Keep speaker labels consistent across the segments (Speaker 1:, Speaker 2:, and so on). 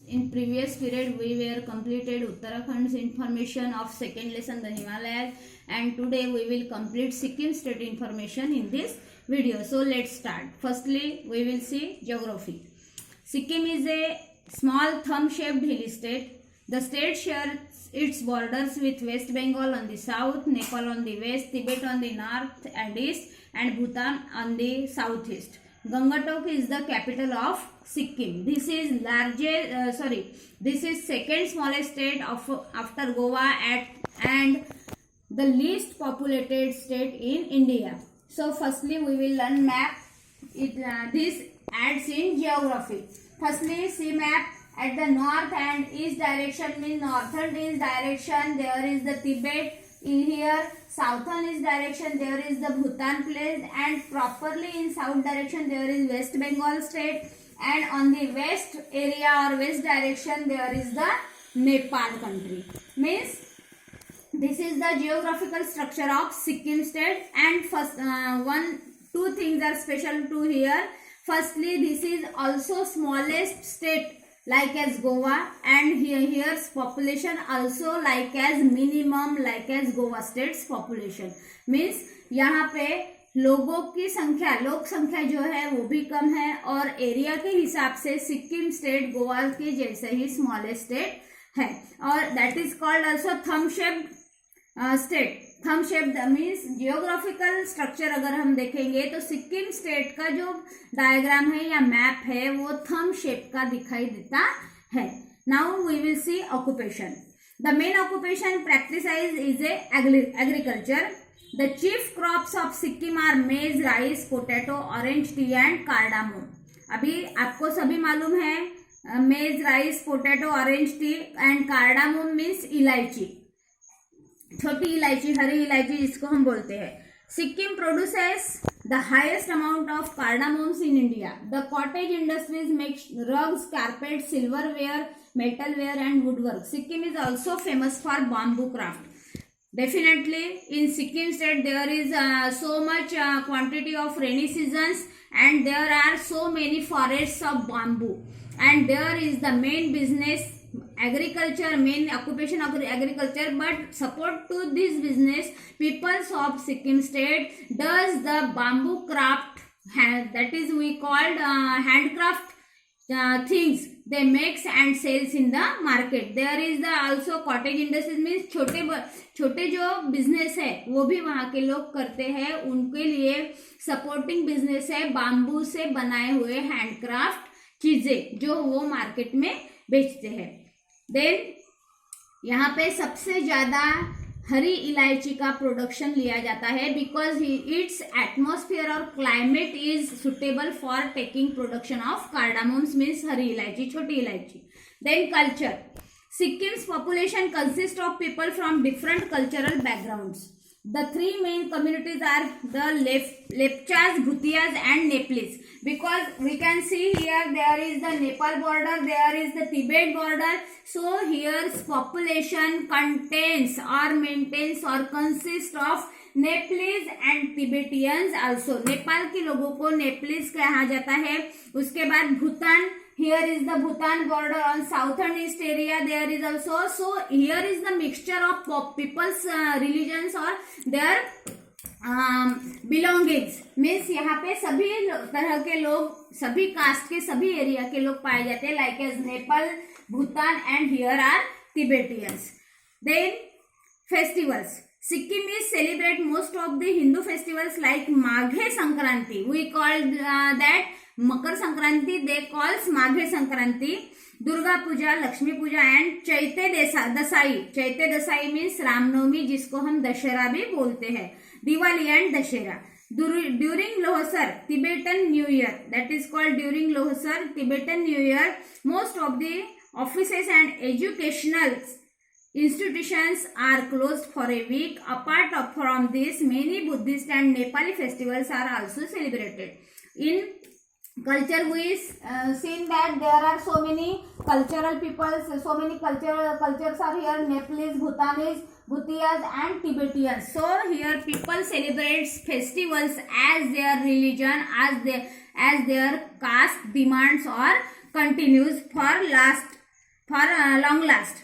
Speaker 1: In previous period we were completed Uttarakhand's information of second lesson the Himalayas, and today we will complete Sikkim state information in this video. So let's start. Firstly we will see geography. Sikkim is a small thumb shaped hilly state. The state shares its borders with West Bengal on the south, Nepal on the west, Tibet on the north and east, and Bhutan on the southeast. Gangatok is the capital of Sikkim. This is this is second smallest state after Goa and the least populated state in India. So firstly we will learn map. This adds in geography. Firstly see map. At the north and east direction means northern east direction there is the Tibet. In here southern east direction there is the Bhutan place, and properly in south direction there is West Bengal state, and on the west area or west direction there is the Nepal country. Means this is the geographical structure of Sikkim state. And first two things are special to here. Firstly this is also smallest state like as Goa, and here's population also like as minimum like as Goa state's population. Means यहाँ पे लोगों की संख्या लोक संख्या जो है वो भी कम है, और एरिया के हिसाब से सिक्किम स्टेट गोवा के जैसे ही स्मॉलेस्ट स्टेट है, और that is called also thumb shaped state. Thumb shaped means geographical structure अगर हम देखेंगे तो सिक्किम स्टेट का जो डायग्राम है या मैप है वो थंब शेप का दिखाई देता है. Now we will see occupation. The main occupation practised is a agriculture. The chief crops of Sikkim are maize, rice, potato, orange tea and cardamom. अभी आपको सभी मालूम है maize, rice, potato, orange tea and cardamom means इलायची, छोटी इलायची, हरी इलायची जिसको हम बोलते हैं. Sikkim produces the highest amount of cardamoms in India. The cottage industries make rugs, carpet, silverware, metalware and woodwork. Sikkim is also famous for bamboo craft. Definitely in Sikkim state there is so much quantity of rainy seasons, and there are so many forests of bamboo, and there is the main business agriculture, main occupation of agriculture. But support to this business peoples of Sikkim state does the bamboo craft, that is we called handcraft things they makes and sells in the market. There is the also cottage industries means छोटे जो business है वो भी वहाँ के लोग करते हैं. उनके लिए सपोर्टिंग बिजनेस है बाम्बू से बनाए हुए हैंडक्राफ्ट चीजें जो वो मार्केट में बेचते हैं. देन यहाँ पे सबसे ज्यादा हरी इलायची का प्रोडक्शन लिया जाता है बिकॉज इट्स एटमॉस्फेयर और climate is suitable for taking production of cardamoms means हरी इलायची, छोटी इलायची. Then culture. Sikkim's population consists of people from different cultural backgrounds. The three main communities are the Lepchas, Bhutias and Nepalis. Because we can see here there is the Nepal border, there is the Tibet border. So here's population contains or maintains or consists of Nepalis and Tibetans also. Nepal के लोगों को Nepalis कहा जाता है. उसके बाद Bhutan. Here is the Bhutan border on southern east area. There is also, so here is the mixture of people's religions or their belongings. Means यहाँ पे सभी तरह के लोग, सभी कास्ट के, सभी एरिया के लोग पाए जाते हैं like as Nepal, Bhutan and here are Tibetans. Then festivals. Sikkim is celebrate most of the Hindu festivals like Maghe Sankranti. We call that Makar Sankranti, they calls Maghe Sankranti, Durga Puja, Lakshmi Puja and Chaite Dasain. Chaite Dashain means Ramnavami जिसको हम दशहरा भी बोलते हैं, Diwali and Dussehra. During Losar Tibetan new year, that is called during Losar Tibetan new year. Most of the offices and educational institutions are closed for a week. Apart from this, many Buddhist and Nepali festivals are also celebrated. In culture we seen that there are so many cultural peoples, so many cultures are here. Nepalese, Bhutanese, Bhutias and Tibetans. So here people celebrate festivals as their religion, as their caste demands or continues for last for long last.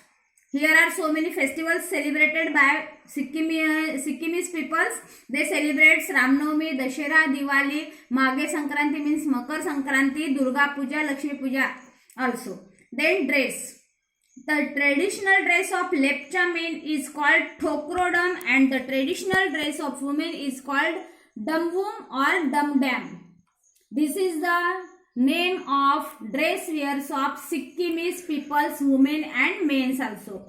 Speaker 1: Here are so many festivals celebrated by Sikkimese peoples. They celebrate Ramnavami, Dashera, Diwali, Maghe Sankranti means Makar Sankranti, Durga Puja, Lakshmi Puja also. Then dress. The traditional dress of Lepcha men is called Thokrodam and the traditional dress of women is called Damvum or Damdam. This is the name of dress wears of Sikkimese peoples, women and men also.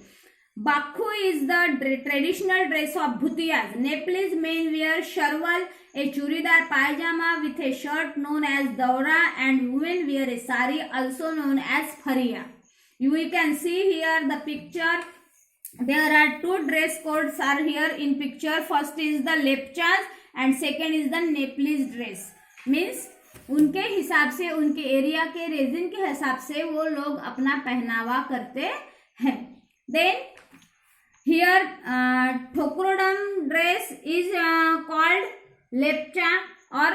Speaker 1: Bakhu is the traditional dress of Bhutiyas. Nepalese men wear sharwal, a churidar pajama with a shirt known as daura, and women wear a sari also known as phariya. You can see here the picture. There are two dress codes are here in picture. First is the Lepchas and second is the Nepalese dress. Means उनके हिसाब से, उनके area के reason के हिसाब से वो लोग अपना पहनावा करते हैं. Then here Thokrodam dress is called Lepcha or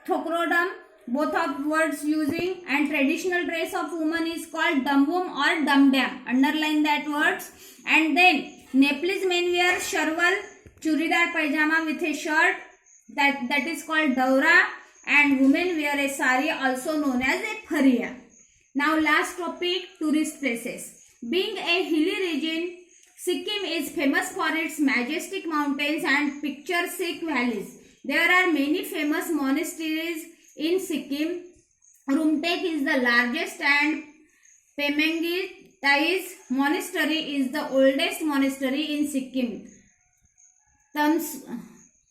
Speaker 1: Thokrodam, both of words using, and traditional dress of woman is called Damvum or Damdam. Underline that words. And then Nepalese men wear sharwal, churidar pajama with a shirt that is called daura, and women wear a sari also known as a phariya. Now last topic, tourist places. Being a hilly region, Sikkim is famous for its majestic mountains and picturesque valleys. There are many famous monasteries in Sikkim. Rumtek is the largest and Pemengtais monastery is the oldest monastery in Sikkim.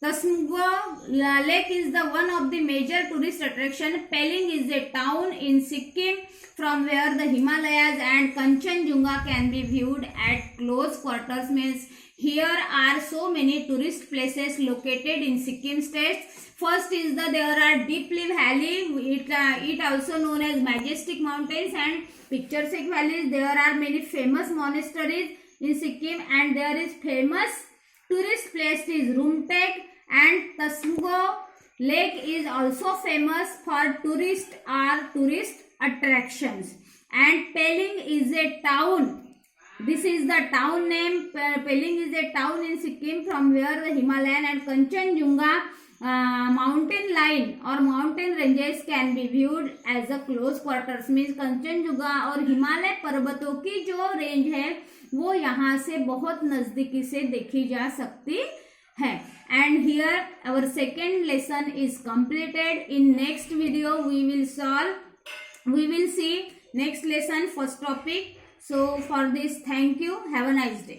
Speaker 1: Tasmgo Lake is the one of the major tourist attraction. Pelling is a town in Sikkim from where the Himalayas and Kanchenjunga can be viewed at close quarters. Means here are so many tourist places located in Sikkim state. First is there are Deeply Valley. It also known as majestic mountains and picturesque valleys. There are many famous monasteries in Sikkim and there is famous tourist place is Rumtek, and Tasmgo Lake is also famous for tourist attractions. And Pelling is a town. This is the town name. Pelling is a town in Sikkim from where the Himalayan and Kanchenjunga mountain line or mountain ranges can be viewed as a close quarters. Means Kanchenjunga और हिमालय पर्वतों की जो range है वो यहाँ से बहुत नजदीकी से देखी जा सकती है. And here our second lesson is completed. In next video we will see next lesson, first topic. So for this, thank you. Have a nice day.